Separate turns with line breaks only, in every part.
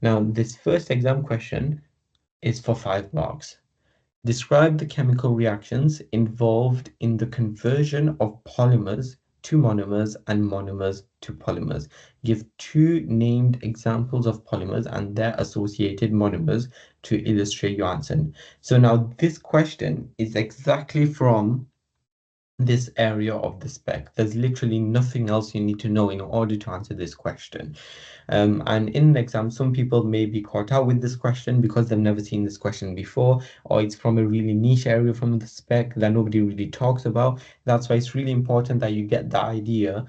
Now, this first exam question is for 5 marks. Describe the chemical reactions involved in the conversion of polymers to monomers and monomers to polymers. Give 2 named examples of polymers and their associated monomers to illustrate your answer. So now this question is exactly from this area of the spec. There's literally nothing else you need to know in order to answer this question. And in an exam, some people may be caught out with this question because they've never seen this question before, or it's from a really niche area from the spec that nobody really talks about. That's why it's really important that you get the idea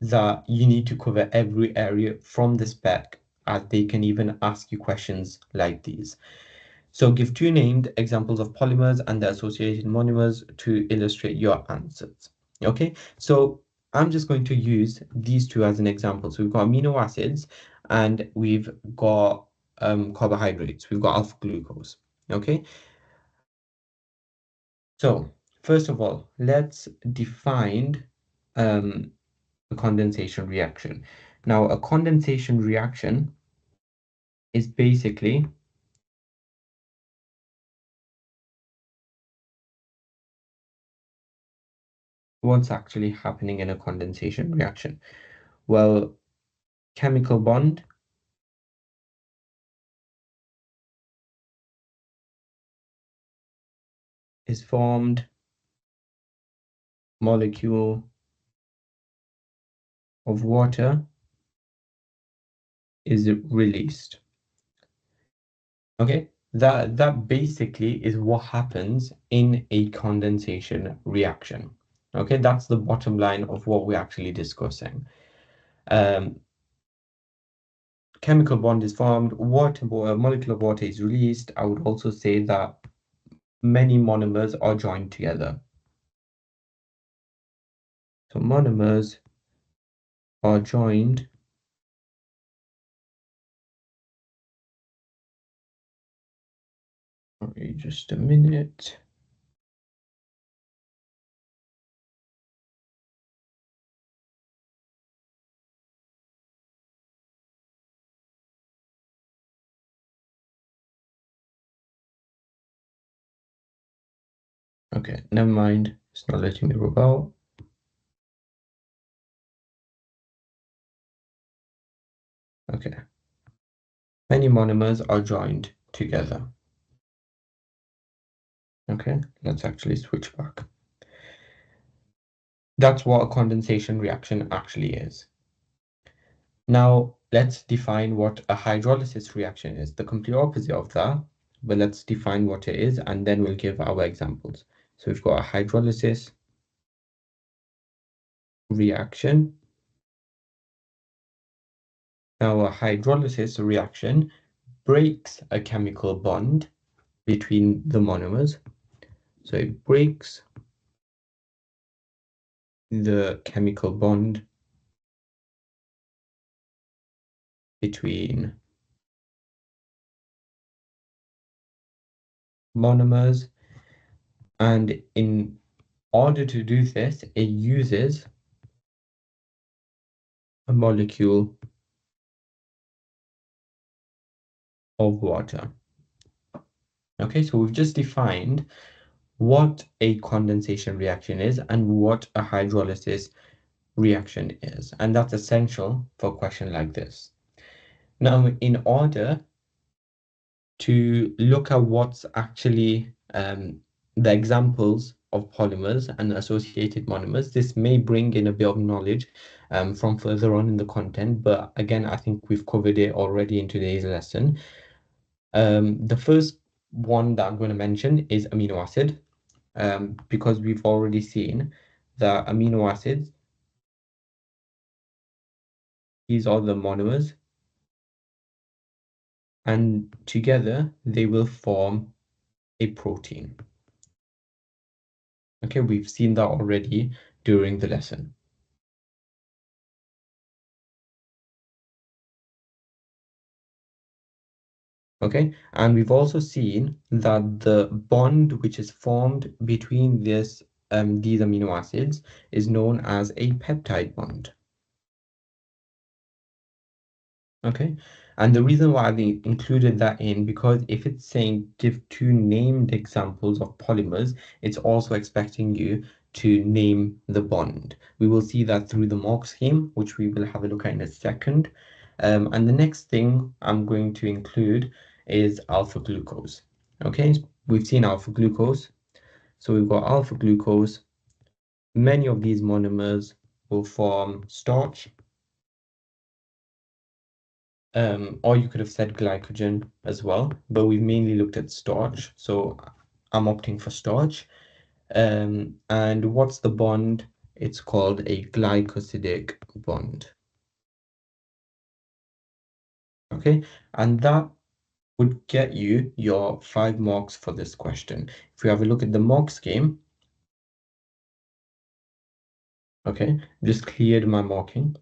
that you need to cover every area from the spec, as they can even ask you questions like these. So give 2 named examples of polymers and the associated monomers to illustrate your answers. Okay, so I'm just going to use these 2 as an example. So we've got amino acids and we've got carbohydrates. We've got alpha glucose. Okay, so first of all, let's define a condensation reaction. Now, a condensation reaction is basically what's actually happening in a condensation reaction. Well, chemical bond is formed, molecule of water is released. Okay, that basically is what happens in a condensation reaction. Okay, that's the bottom line of what we're actually discussing. Chemical bond is formed, a molecule of water is released. I would also say that many monomers are joined together. So monomers are joined sorry, just a minute. Okay, never mind. It's not letting me rub out. Okay. Many monomers are joined together. Okay, let's actually switch back. That's what a condensation reaction actually is. Now, let's define what a hydrolysis reaction is. The complete opposite of that, but let's define what it is, and then we'll give our examples. So we've got a hydrolysis reaction. Now, a hydrolysis reaction breaks a chemical bond between the monomers. So it breaks the chemical bond between monomers, and in order to do this, it uses a molecule of water. Okay, so we've just defined what a condensation reaction is and what a hydrolysis reaction is, and that's essential for a question like this. Now, in order to look at what's actually the examples of polymers and associated monomers, this may bring in a bit of knowledge from further on in the content, but again, I think we've covered it already in today's lesson. The first one that I'm going to mention is amino acid, because we've already seen that amino acids, these are the monomers, and together they will form a protein. Okay, we've seen that already during the lesson. Okay, and we've also seen that the bond which is formed between these amino acids is known as a peptide bond. Okay, And the reason why I've included that in, because if it's saying give two named examples of polymers, it's also expecting you to name the bond. We will see that through the mark scheme, which we will have a look at in a second. And the next thing I'm going to include is alpha glucose. Okay, we've seen alpha glucose. So we've got alpha glucose. Many of these monomers will form starch, or you could have said glycogen as well, but we've mainly looked at starch. So I'm opting for starch. And what's the bond? It's called a glycosidic bond. Okay, and that would get you your 5 marks for this question. If we have a look at the mark scheme, okay, just cleared my marking.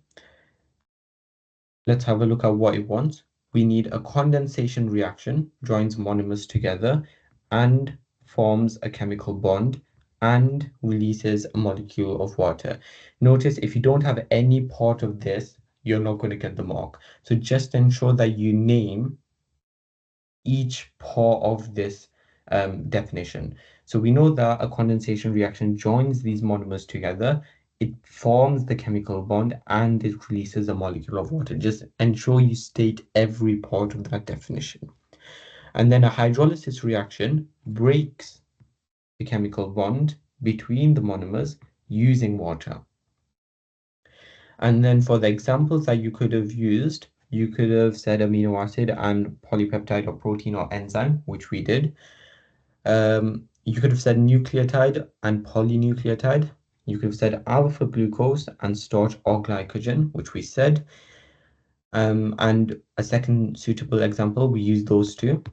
Let's have a look at what it wants. We need a condensation reaction, joins monomers together and forms a chemical bond and releases a molecule of water. Notice if you don't have any part of this, you're not going to get the mark. So just ensure that you name each part of this definition. So we know that a condensation reaction joins these monomers together, it forms the chemical bond, and it releases a molecule of water. Just ensure you state every part of that definition. And then a hydrolysis reaction breaks the chemical bond between the monomers using water. And then for the examples that you could have used, you could have said amino acid and polypeptide or protein or enzyme, which we did. You could have said nucleotide and polynucleotide. You could have said alpha glucose and starch or glycogen, which we said. And a second suitable example, we use those two.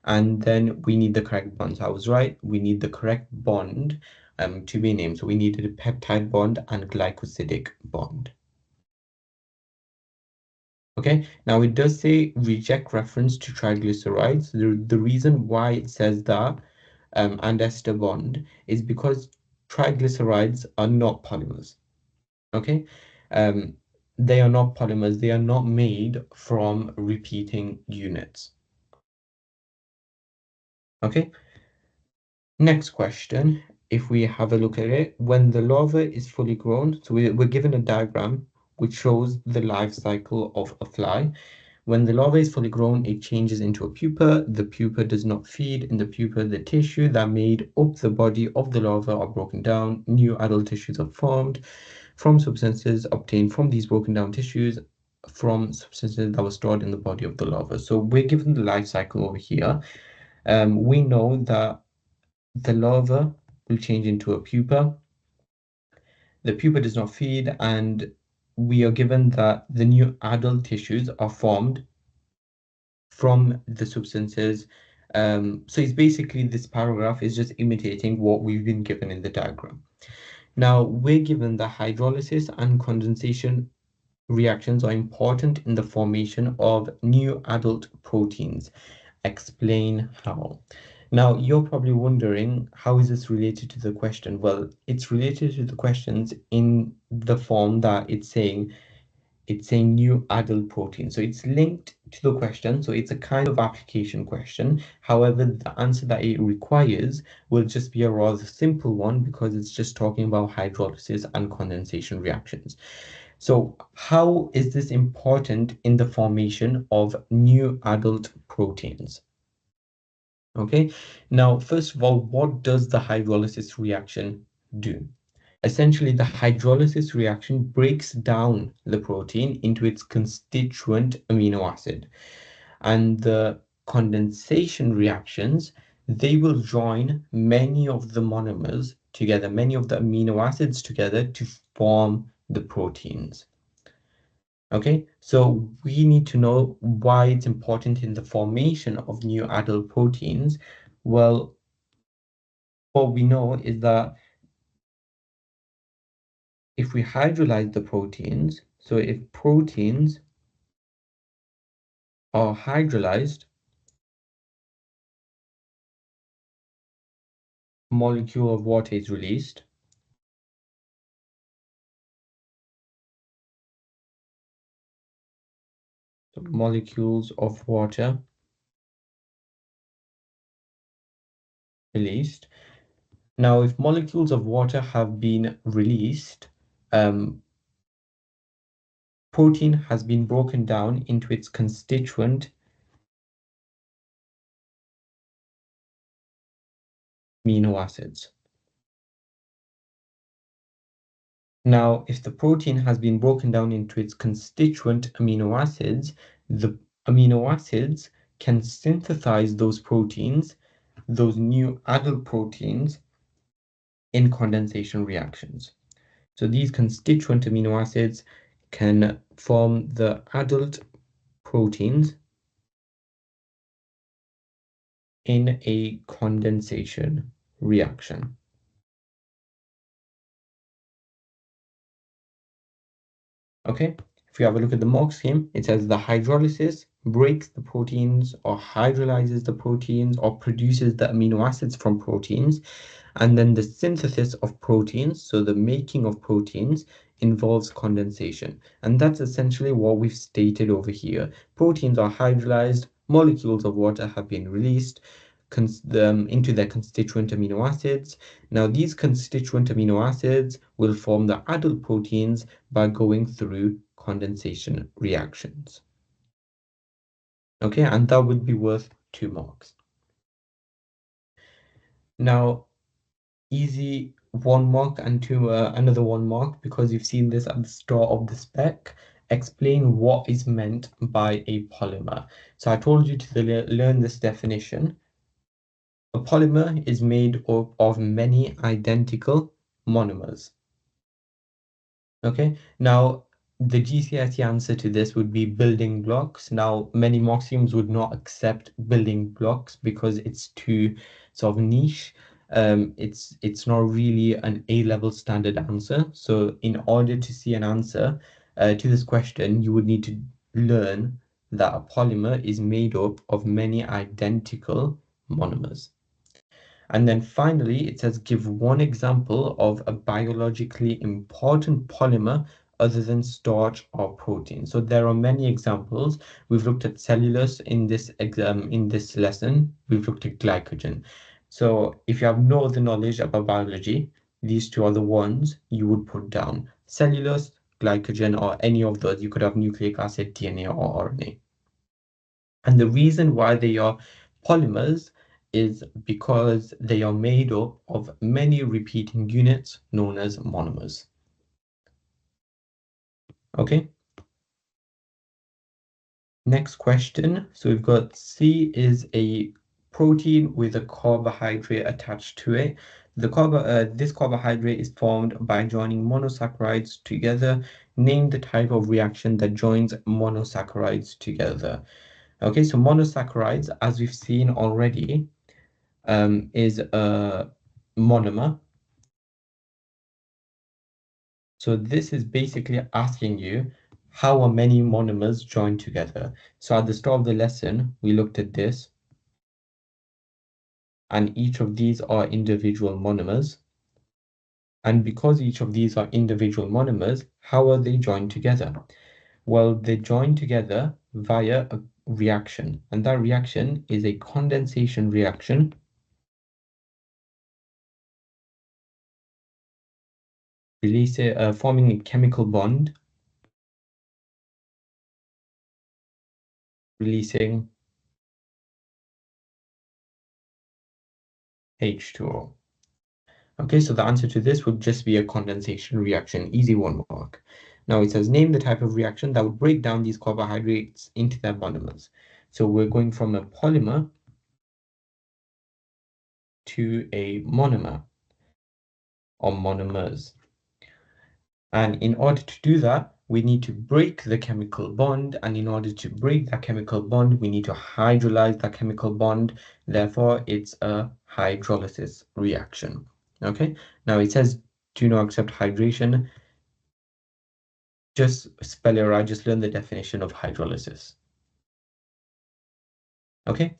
And then we need the correct bonds. I was right. We need the correct bond to be named. So we needed a peptide bond and glycosidic bond. Okay, now it does say reject reference to triglycerides. The reason why it says that and ester bond is because triglycerides are not polymers. Okay, um, they are not polymers. They are not made from repeating units. Okay, next question. If we have a look at it, when the larva is fully grown, so we're given a diagram which shows the life cycle of a fly. When the larva is fully grown, it changes into a pupa. The pupa does not feed. In the pupa, the tissue that made up the body of the larva are broken down. New adult tissues are formed from substances obtained from these broken down tissues from substances that were stored in the body of the larva. So we're given the life cycle over here. We know that the larva will change into a pupa. The pupa does not feed, and we are given that the new adult tissues are formed from the substances. So it's basically this paragraph is just imitating what we've been given in the diagram. Now we're given the hydrolysis and condensation reactions are important in the formation of new adult proteins. Explain how. Now you're probably wondering, how is this related to the question? Well, it's related to the questions in the form that it's a new adult protein. So it's linked to the question. So it's a kind of application question. However, the answer that it requires will just be a rather simple one because it's just talking about hydrolysis and condensation reactions. So how is this important in the formation of new adult proteins? Okay, now first of all, what does the hydrolysis reaction do? Essentially, the hydrolysis reaction breaks down the protein into its constituent amino acid. And the condensation reactions, they will join many of the monomers together, many of the amino acids together to form the proteins. Okay, so we need to know why it's important in the formation of new adult proteins. Well, what we know is that if we hydrolyze the proteins, so if proteins are hydrolyzed, a molecule of water is released. molecules of water released. Now, if molecules of water have been released, protein has been broken down into its constituent amino acids. Now, if the protein has been broken down into its constituent amino acids, the amino acids can synthesize those proteins, those new adult proteins, in condensation reactions. So these constituent amino acids can form the adult proteins in a condensation reaction. Okay, if you have a look at the mock scheme, it says the hydrolysis breaks the proteins or hydrolyzes the proteins or produces the amino acids from proteins. And then the synthesis of proteins, so the making of proteins, involves condensation. And that's essentially what we've stated over here. Proteins are hydrolyzed, molecules of water have been released into their constituent amino acids. Now, these constituent amino acids will form the adult proteins by going through condensation reactions. Okay, and that would be worth 2 marks. Now, easy 1 mark and another 1 mark because you've seen this at the start of the spec. Explain what is meant by a polymer. So I told you to learn this definition. A polymer is made up of many identical monomers. Okay, now the GCSE answer to this would be building blocks. Now, many mock schemes would not accept building blocks because it's too sort of niche. It's not really an A-level standard answer. So in order to see an answer to this question, you would need to learn that a polymer is made up of many identical monomers. And then finally, it says give one example of a biologically important polymer other than starch or protein. So there are many examples. We've looked at cellulose in this lesson. We've looked at glycogen. So if you have no other knowledge about biology, these two are the ones you would put down. Cellulose, glycogen, or any of those. You could have nucleic acid, DNA, or RNA. And the reason why they are polymers is because they are made up of many repeating units known as monomers. Okay. Next question. So we've got C is a protein with a carbohydrate attached to it. This carbohydrate is formed by joining monosaccharides together. Name the type of reaction that joins monosaccharides together. Okay, so monosaccharides, as we've seen already, is a monomer. So this is basically asking you how are many monomers joined together. So at the start of the lesson, we looked at this, and each of these are individual monomers. And because each of these are individual monomers, how are they joined together? Well, they join together via a reaction, and that reaction is a condensation reaction forming a chemical bond, releasing H2O. Okay, so the answer to this would just be a condensation reaction, easy 1 mark. Now it says name the type of reaction that would break down these carbohydrates into their monomers. So we're going from a polymer to a monomer or monomers. And in order to do that, we need to break the chemical bond. And in order to break that chemical bond, we need to hydrolyze that chemical bond. Therefore, it's a hydrolysis reaction. Okay, now it says do not accept hydration. Just spell it right, just learn the definition of hydrolysis. Okay,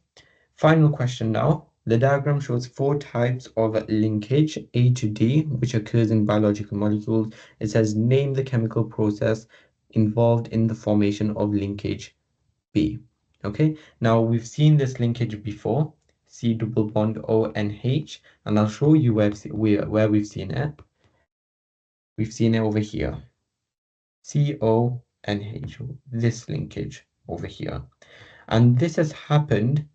final question now. The diagram shows 4 types of linkage, A to D, which occurs in biological molecules. It says name the chemical process involved in the formation of linkage B. Okay, now we've seen this linkage before, C double bond O and H, and I'll show you where we've seen it. We've seen it over here, CO and H, this linkage over here. And this has happened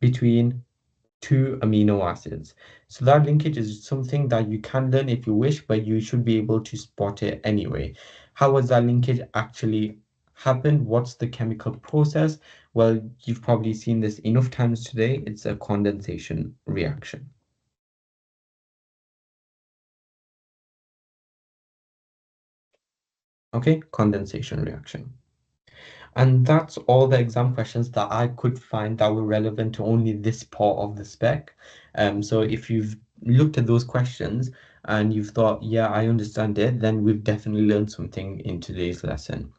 between two amino acids. So that linkage is something that you can learn if you wish, but you should be able to spot it anyway. How has that linkage actually happened? What's the chemical process? Well, you've probably seen this enough times today. It's a condensation reaction. Okay, condensation reaction. And that's all the exam questions that I could find that were relevant to only this part of the spec. So if you've looked at those questions and you've thought, yeah, I understand it, then we've definitely learned something in today's lesson.